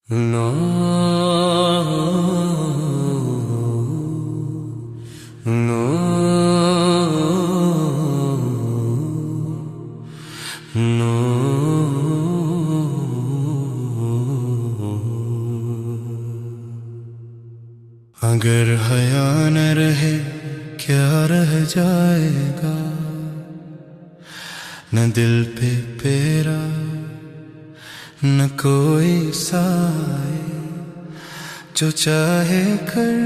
No, no, no. अगर हया न रहे क्या रह जाएगा, न दिल पे पेरा न कोई साए, जो चाहे कर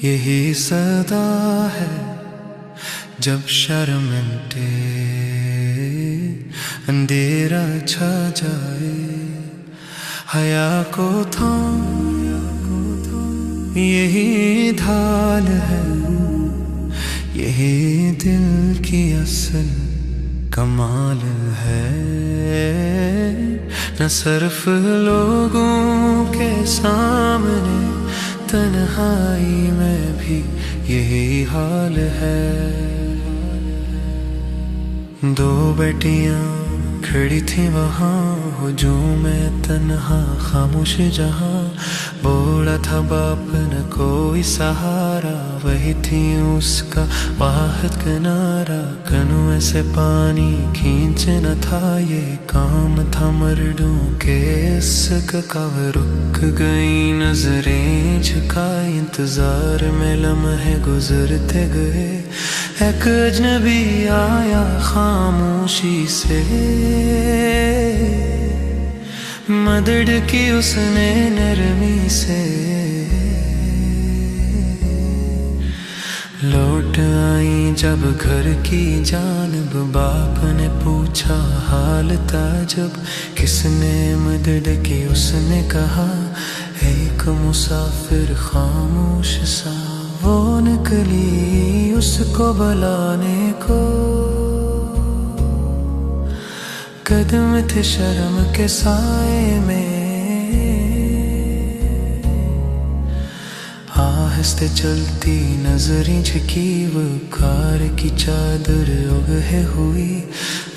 यही सदा है। जब शर्म मिटे अंधेरा छा जाए, हया को थाम यही ढाल है, यही दिल की असल कमाल है। न सिर्फ लोगों के सामने, तन्हाई में भी यही हाल है। दो बेटियां खड़ी थी वहाँ, हुजूम में तन्हा खामोश जहाँ। बोला था बाप न कोई सहारा, वही थी उसका वाहिद किनारा। कनुए से पानी खींचना था ये काम था मर्दों के इश्क का। वो रुक गई नजरें झुकाई, इंतजार में लम्हे गुजरते गए। एक अजनबी आया खामोशी से, मदद की उसने नरमी से। लौट आई जब घर की जानब, बाप ने पूछा हाल ताजब। किसने मदद की उसने कहा, एक मुसाफिर खामोश सा। वो निकली उसको बुलाने को, कदम थे शर्म के साए में। आहिस्ते चलती नजरें झुकी, वो कार की चादर उगहे हुई।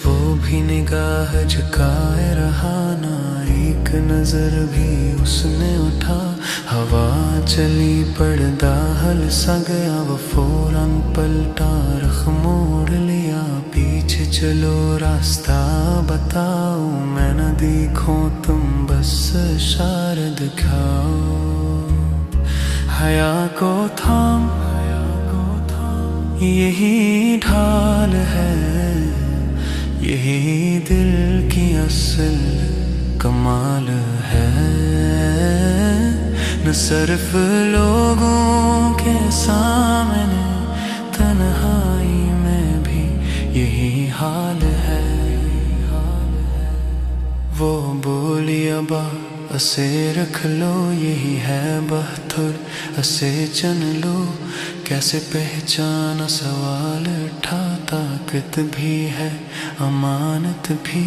वो भी निगाह झुकाए रहा, ना एक नजर भी उसने उठा। हवा चली पर्दा हल सा गया, वो फौरन पलटा रख मोड़ लिया। पीछे चलो रास्ता बताओ, मैं न देखूं तुम बस इशारा दिखाओ। हया को थाम यही ढाल है, यही दिल की असल कमाल है। न सिर्फ लोगों के सामने, तन्हाई में भी यही हाल है। वो बोली अबा असे रख लो, यही है बहतुर असे चन लो। कैसे पहचाना सवाल उठा, ताकत भी है अमानत भी।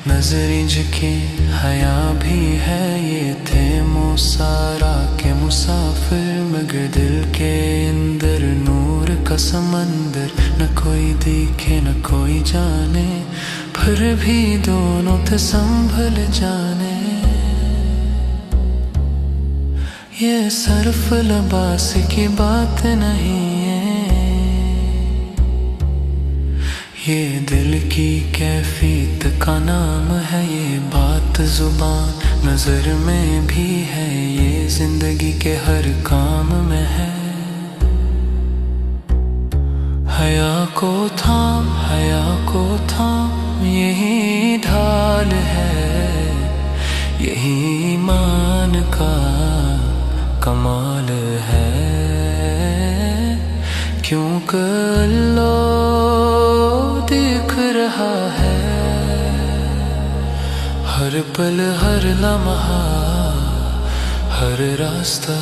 नजरें झुके हया भी है, ये थे मोसारा के मुसाफिर। मगर दिल के अंदर नूर का समंदर, न कोई देखे न कोई जाने। फिर भी दोनों थे संभल जाने। ये सिर्फ लिबास की बात नहीं है, ये दिल की कैफियत का नाम है। ये बात जुबान नजर में भी है, ये जिंदगी के हर काम में है। हया को थाम, हया को थाम यही ढाल है, यही ईमान का कमाल है। क्योंकि अल्लाह देख रहा है हर पल हर लम्हा हर रास्ता।